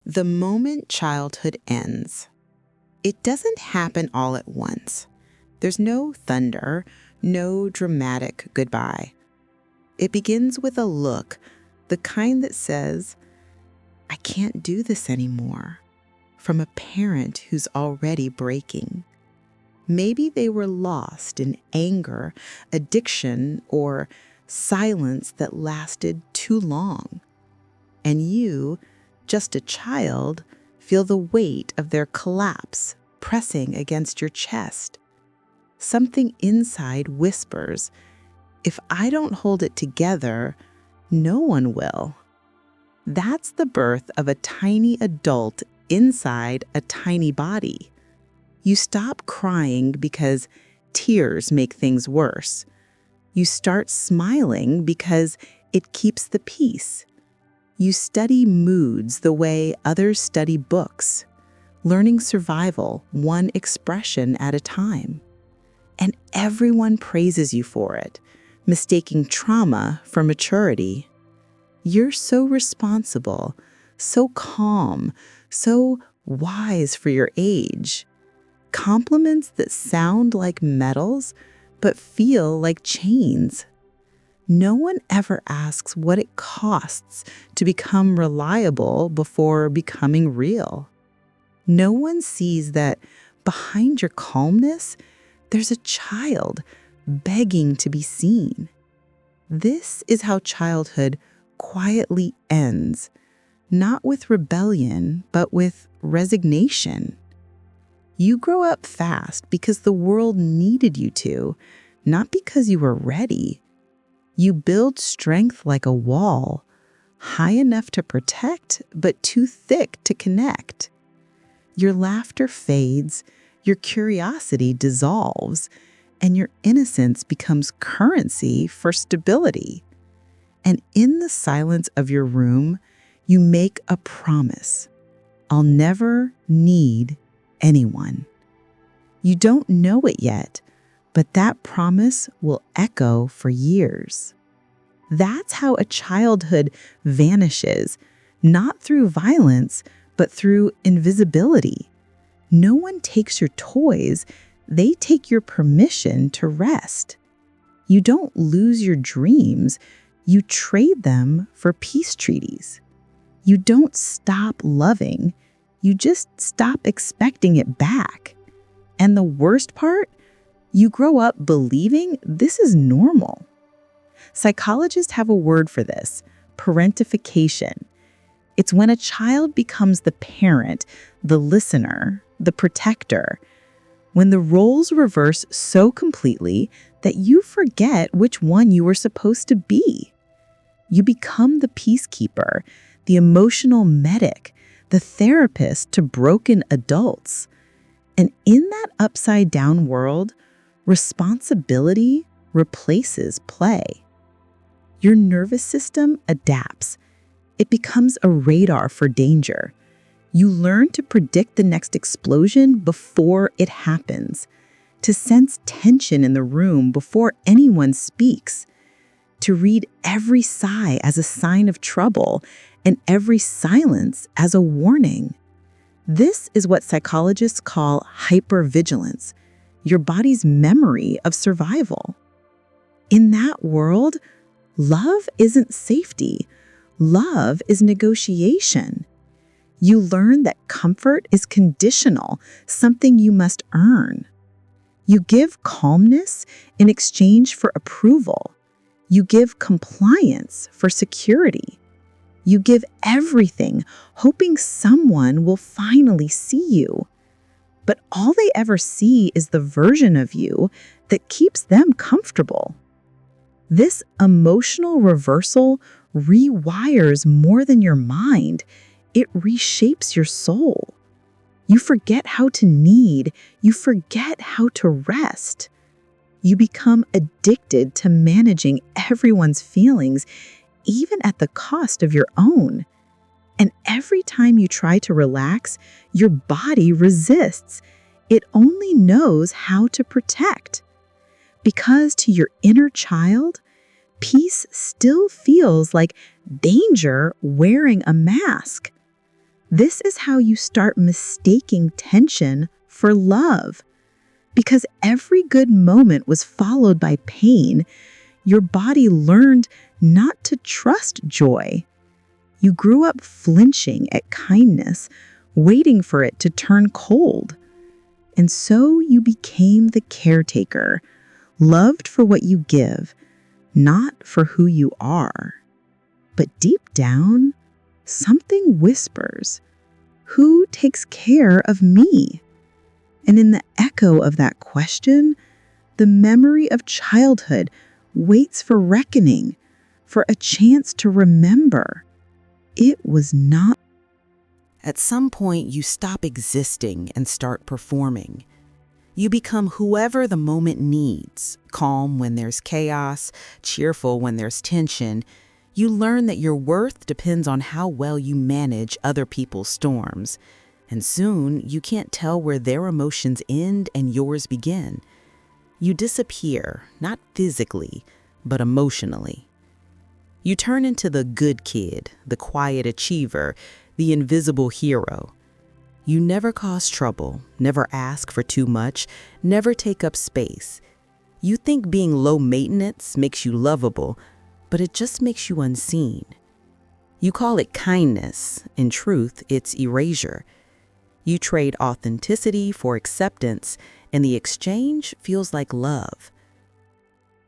The moment childhood ends, it doesn't happen all at once. There's no thunder, no dramatic goodbye. It begins with a look, the kind that says, I can't do this anymore, from a parent who's already breaking. Maybe they were lost in anger, addiction, or silence that lasted too long. And you, just a child, feel the weight of their collapse pressing against your chest. Something inside whispers, if I don't hold it together, no one will. That's the birth of a tiny adult inside a tiny body. You stop crying because tears make things worse. You start smiling because it keeps the peace. You study moods the way others study books, learning survival one expression at a time. And everyone praises you for it, mistaking trauma for maturity. You're so responsible, so calm, so wise for your age. Compliments that sound like medals but feel like chains. No one ever asks what it costs to become reliable before becoming real. No one sees that behind your calmness, there's a child begging to be seen. This is how childhood quietly ends, not with rebellion, but with resignation. You grow up fast because the world needed you to, not because you were ready. You build strength like a wall, high enough to protect, but too thick to connect. Your laughter fades, your curiosity dissolves, and your innocence becomes currency for stability. And in the silence of your room, you make a promise. I'll never need anyone. You don't know it yet, but that promise will echo for years. That's how a childhood vanishes, not through violence, but through invisibility. No one takes your toys, they take your permission to rest. You don't lose your dreams, you trade them for peace treaties. You don't stop loving, you just stop expecting it back. And the worst part? You grow up believing this is normal. Psychologists have a word for this, parentification. It's when a child becomes the parent, the listener, the protector, when the roles reverse so completely that you forget which one you were supposed to be. You become the peacekeeper, the emotional medic, the therapist to broken adults. And in that upside-down world, responsibility replaces play. Your nervous system adapts. It becomes a radar for danger. You learn to predict the next explosion before it happens, to sense tension in the room before anyone speaks, to read every sigh as a sign of trouble and every silence as a warning. This is what psychologists call hypervigilance, your body's memory of survival. In that world, love isn't safety. Love is negotiation. You learn that comfort is conditional, something you must earn. You give calmness in exchange for approval. You give compliance for security. You give everything, hoping someone will finally see you. But all they ever see is the version of you that keeps them comfortable. This emotional reversal rewires more than your mind. It reshapes your soul. You forget how to need. You forget how to rest. You become addicted to managing everyone's feelings, even at the cost of your own. And every time you try to relax, your body resists. It only knows how to protect. Because to your inner child, peace still feels like danger wearing a mask. This is how you start mistaking tension for love. Because every good moment was followed by pain, your body learned not to trust joy. You grew up flinching at kindness, waiting for it to turn cold. And so you became the caretaker, loved for what you give, not for who you are. But deep down, something whispers, "Who takes care of me?" And in the echo of that question, the memory of childhood waits for reckoning, for a chance to remember. It was not. At some point, you stop existing and start performing. You become whoever the moment needs, calm when there's chaos, cheerful when there's tension. You learn that your worth depends on how well you manage other people's storms. And soon, you can't tell where their emotions end and yours begin. You disappear, not physically, but emotionally. You turn into the good kid, the quiet achiever, the invisible hero. You never cause trouble, never ask for too much, never take up space. You think being low maintenance makes you lovable, but it just makes you unseen. You call it kindness. In truth, it's erasure. You trade authenticity for acceptance, and the exchange feels like love.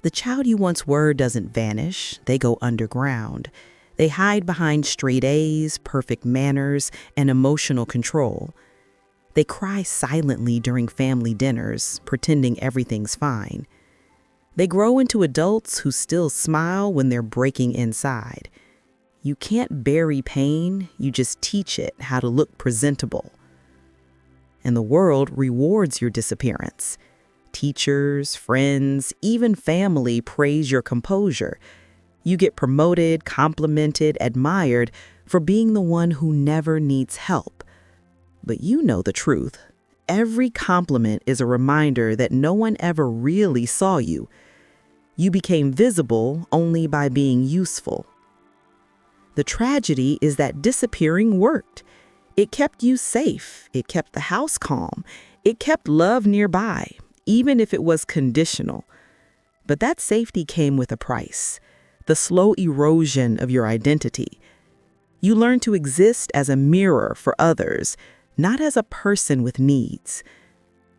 The child you once were doesn't vanish. They go underground. They hide behind straight A's, perfect manners, and emotional control. They cry silently during family dinners, pretending everything's fine. They grow into adults who still smile when they're breaking inside. You can't bury pain, you just teach it how to look presentable. And the world rewards your disappearance. Teachers, friends, even family praise your composure. You get promoted, complimented, admired for being the one who never needs help. But you know the truth. Every compliment is a reminder that no one ever really saw you. You became visible only by being useful. The tragedy is that disappearing worked. It kept you safe. It kept the house calm. It kept love nearby, even if it was conditional. But that safety came with a price, the slow erosion of your identity. You learn to exist as a mirror for others, not as a person with needs.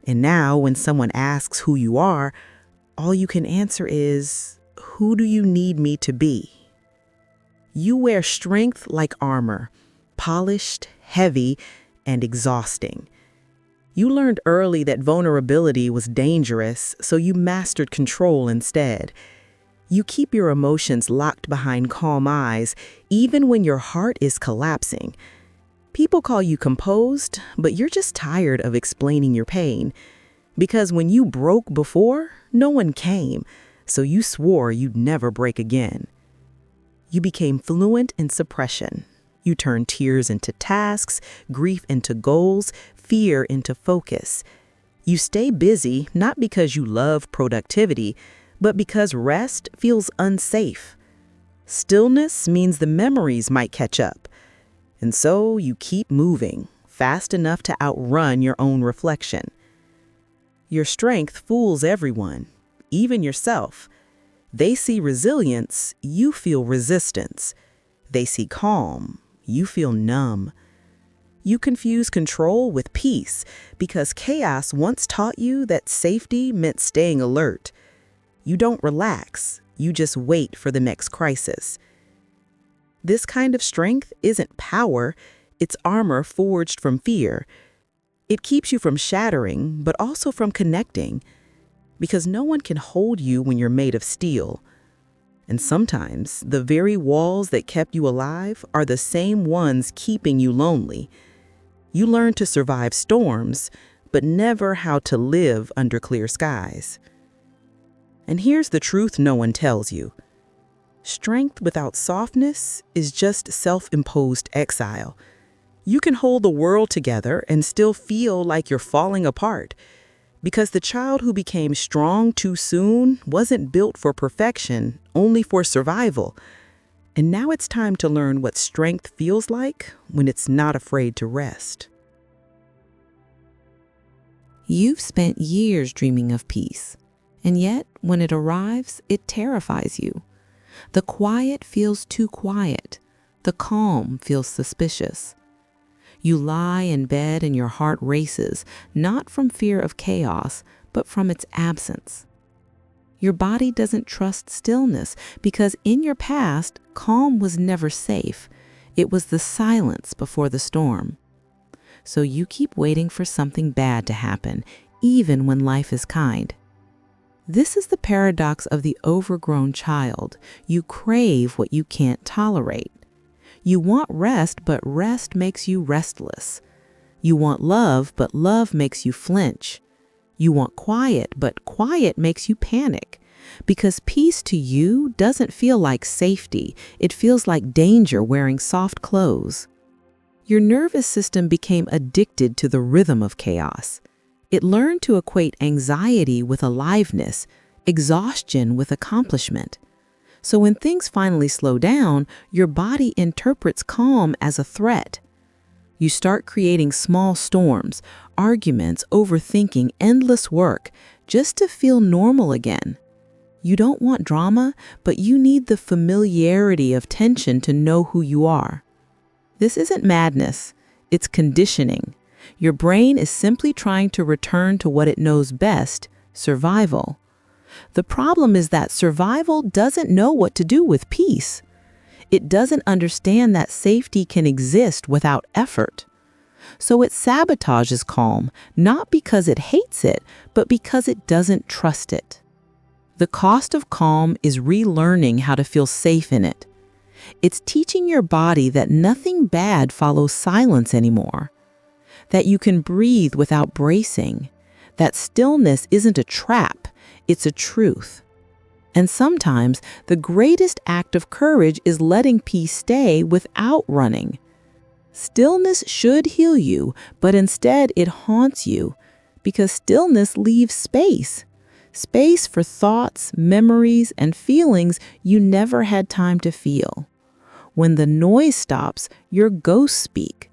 And now, when someone asks who you are, all you can answer is, "Who do you need me to be?" You wear strength like armor, polished, heavy, and exhausting. You learned early that vulnerability was dangerous, so you mastered control instead. You keep your emotions locked behind calm eyes, even when your heart is collapsing. People call you composed, but you're just tired of explaining your pain. Because when you broke before, no one came, so you swore you'd never break again. You became fluent in suppression. You turned tears into tasks, grief into goals, fear into focus. You stay busy not because you love productivity, but because rest feels unsafe. Stillness means the memories might catch up. And so you keep moving, fast enough to outrun your own reflection. Your strength fools everyone, even yourself. They see resilience, you feel resistance. They see calm, you feel numb. You confuse control with peace because chaos once taught you that safety meant staying alert. You don't relax, you just wait for the next crisis. This kind of strength isn't power, it's armor forged from fear. It keeps you from shattering, but also from connecting, because no one can hold you when you're made of steel. And sometimes the very walls that kept you alive are the same ones keeping you lonely. You learn to survive storms, but never how to live under clear skies. And here's the truth no one tells you. Strength without softness is just self-imposed exile. You can hold the world together and still feel like you're falling apart, because the child who became strong too soon wasn't built for perfection, only for survival. And now it's time to learn what strength feels like when it's not afraid to rest. You've spent years dreaming of peace, and yet when it arrives, it terrifies you. The quiet feels too quiet. The calm feels suspicious. You lie in bed and your heart races, not from fear of chaos, but from its absence. Your body doesn't trust stillness because in your past, calm was never safe. It was the silence before the storm. So you keep waiting for something bad to happen, even when life is kind. This is the paradox of the overgrown child. You crave what you can't tolerate. You want rest, but rest makes you restless. You want love, but love makes you flinch. You want quiet, but quiet makes you panic. Because peace to you doesn't feel like safety. It feels like danger wearing soft clothes. Your nervous system became addicted to the rhythm of chaos. It learned to equate anxiety with aliveness, exhaustion with accomplishment. So when things finally slow down, your body interprets calm as a threat. You start creating small storms, arguments, overthinking, endless work, just to feel normal again. You don't want drama, but you need the familiarity of tension to know who you are. This isn't madness, it's conditioning. Your brain is simply trying to return to what it knows best, survival. The problem is that survival doesn't know what to do with peace. It doesn't understand that safety can exist without effort. So it sabotages calm, not because it hates it, but because it doesn't trust it. The cost of calm is relearning how to feel safe in it. It's teaching your body that nothing bad follows silence anymore, that you can breathe without bracing, that stillness isn't a trap, it's a truth. And sometimes the greatest act of courage is letting peace stay without running. Stillness should heal you, but instead it haunts you, because stillness leaves space. Space for thoughts, memories, and feelings you never had time to feel. When the noise stops, your ghosts speak.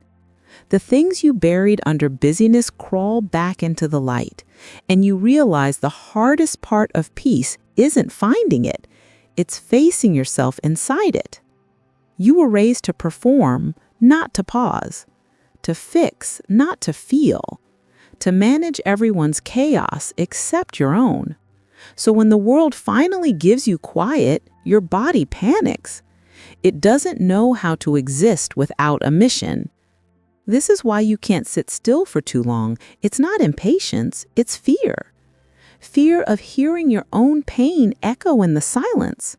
The things you buried under busyness crawl back into the light, and you realize the hardest part of peace isn't finding it, it's facing yourself inside it. You were raised to perform, not to pause, to fix, not to feel, to manage everyone's chaos except your own. So when the world finally gives you quiet, your body panics. It doesn't know how to exist without a mission. This is why you can't sit still for too long. It's not impatience, it's fear. Fear of hearing your own pain echo in the silence.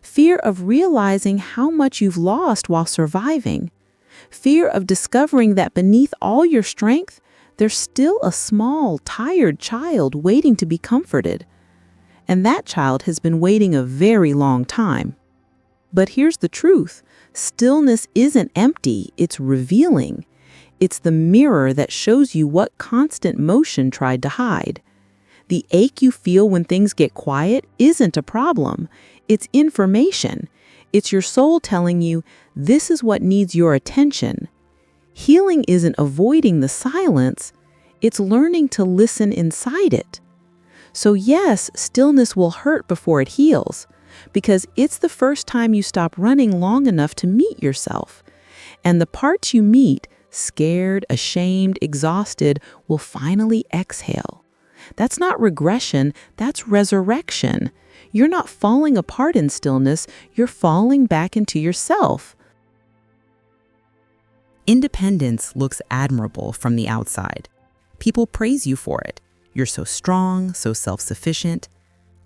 Fear of realizing how much you've lost while surviving. Fear of discovering that beneath all your strength, there's still a small, tired child waiting to be comforted. And that child has been waiting a very long time. But here's the truth. Stillness isn't empty, it's revealing. It's the mirror that shows you what constant motion tried to hide. The ache you feel when things get quiet isn't a problem. It's information. It's your soul telling you, this is what needs your attention. Healing isn't avoiding the silence. It's learning to listen inside it. So yes, stillness will hurt before it heals, because it's the first time you stop running long enough to meet yourself. And the parts you meet, scared, ashamed, exhausted, will finally exhale. That's not regression, that's resurrection. You're not falling apart in stillness, you're falling back into yourself. Independence looks admirable from the outside. People praise you for it. You're so strong, so self-sufficient,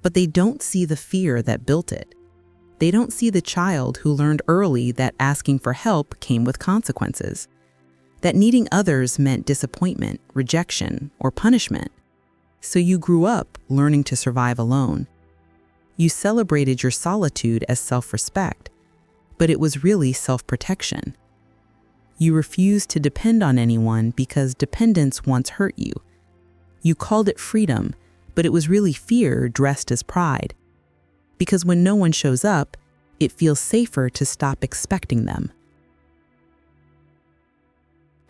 but they don't see the fear that built it. They don't see the child who learned early that asking for help came with consequences, that needing others meant disappointment, rejection, or punishment. So you grew up learning to survive alone. You celebrated your solitude as self-respect, but it was really self-protection. You refused to depend on anyone because dependence once hurt you. You called it freedom, but it was really fear dressed as pride. Because when no one shows up, it feels safer to stop expecting them.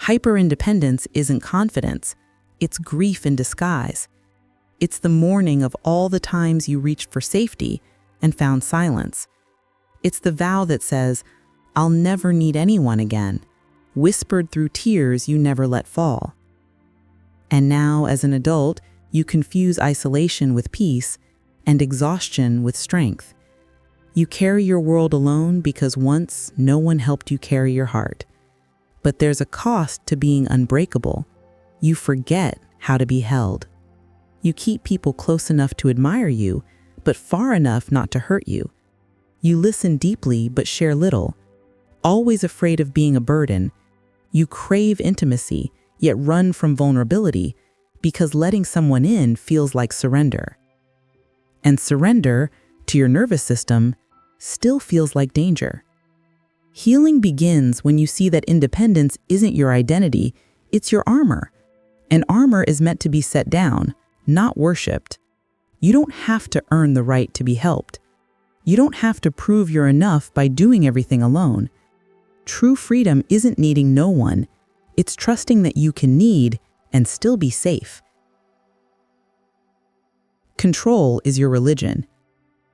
Hyperindependence isn't confidence, it's grief in disguise. It's the mourning of all the times you reached for safety and found silence. It's the vow that says, "I'll never need anyone again," whispered through tears you never let fall. And now, as an adult, you confuse isolation with peace and exhaustion with strength. You carry your world alone because once no one helped you carry your heart. But there's a cost to being unbreakable. You forget how to be held. You keep people close enough to admire you, but far enough not to hurt you. You listen deeply but share little, always afraid of being a burden. You crave intimacy, yet run from vulnerability because letting someone in feels like surrender. And surrender, to your nervous system, still feels like danger. Healing begins when you see that independence isn't your identity, it's your armor. And armor is meant to be set down, not worshipped. You don't have to earn the right to be helped. You don't have to prove you're enough by doing everything alone. True freedom isn't needing no one. It's trusting that you can need and still be safe. Control is your religion.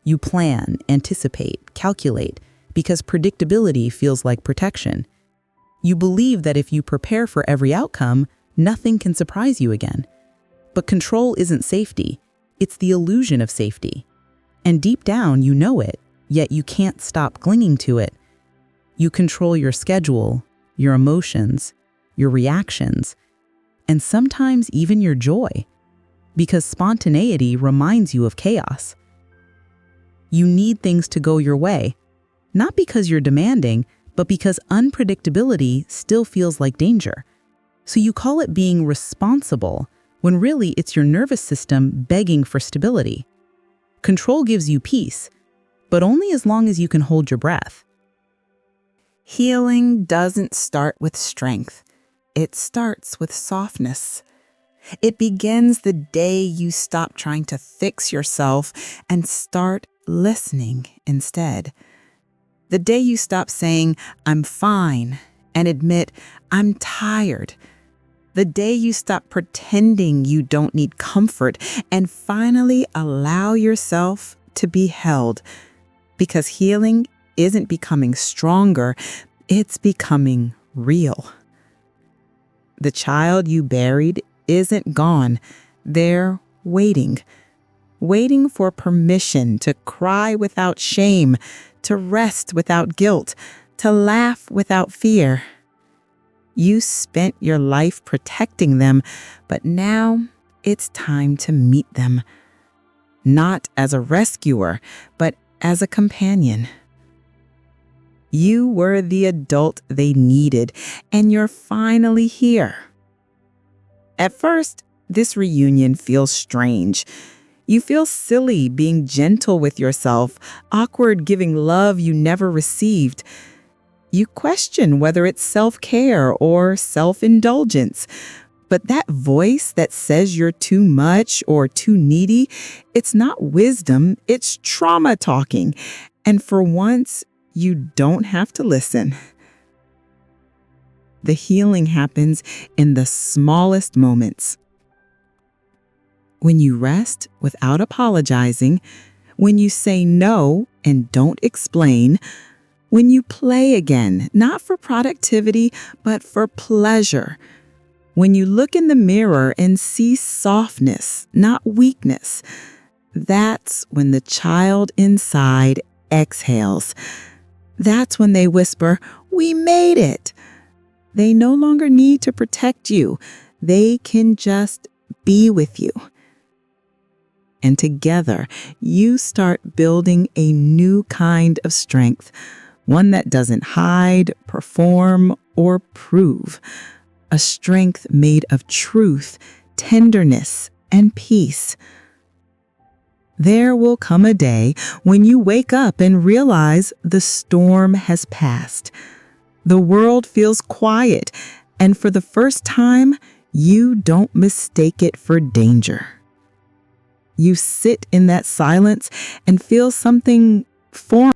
You plan, anticipate, calculate, because predictability feels like protection. You believe that if you prepare for every outcome, nothing can surprise you again. But control isn't safety. It's the illusion of safety. And deep down, you know it, yet you can't stop clinging to it. You control your schedule, your emotions, your reactions, and sometimes even your joy, because spontaneity reminds you of chaos. You need things to go your way, not because you're demanding, but because unpredictability still feels like danger. So you call it being responsible, when really it's your nervous system begging for stability. Control gives you peace, but only as long as you can hold your breath. Healing doesn't start with strength. It starts with softness. It begins the day you stop trying to fix yourself and start listening instead. The day you stop saying, "I'm fine," and admit, "I'm tired." The day you stop pretending you don't need comfort and finally allow yourself to be held. Because healing isn't becoming stronger, it's becoming real. The child you buried isn't gone. They're waiting for permission to cry without shame, to rest without guilt, to laugh without fear. You spent your life protecting them, but now it's time to meet them. Not as a rescuer, but as a companion. You were the adult they needed, and you're finally here. At first, this reunion feels strange. You feel silly being gentle with yourself, awkward giving love you never received. You question whether it's self-care or self-indulgence. But that voice that says you're too much or too needy, it's not wisdom, it's trauma talking. And for once, you don't have to listen. The healing happens in the smallest moments. When you rest without apologizing, when you say no and don't explain, when you play again, not for productivity, but for pleasure. When you look in the mirror and see softness, not weakness, that's when the child inside exhales. That's when they whisper, "We made it." They no longer need to protect you. They can just be with you. And together, you start building a new kind of strength, one that doesn't hide, perform, or prove. A strength made of truth, tenderness, and peace. There will come a day when you wake up and realize the storm has passed. The world feels quiet, and for the first time, you don't mistake it for danger. You sit in that silence and feel something form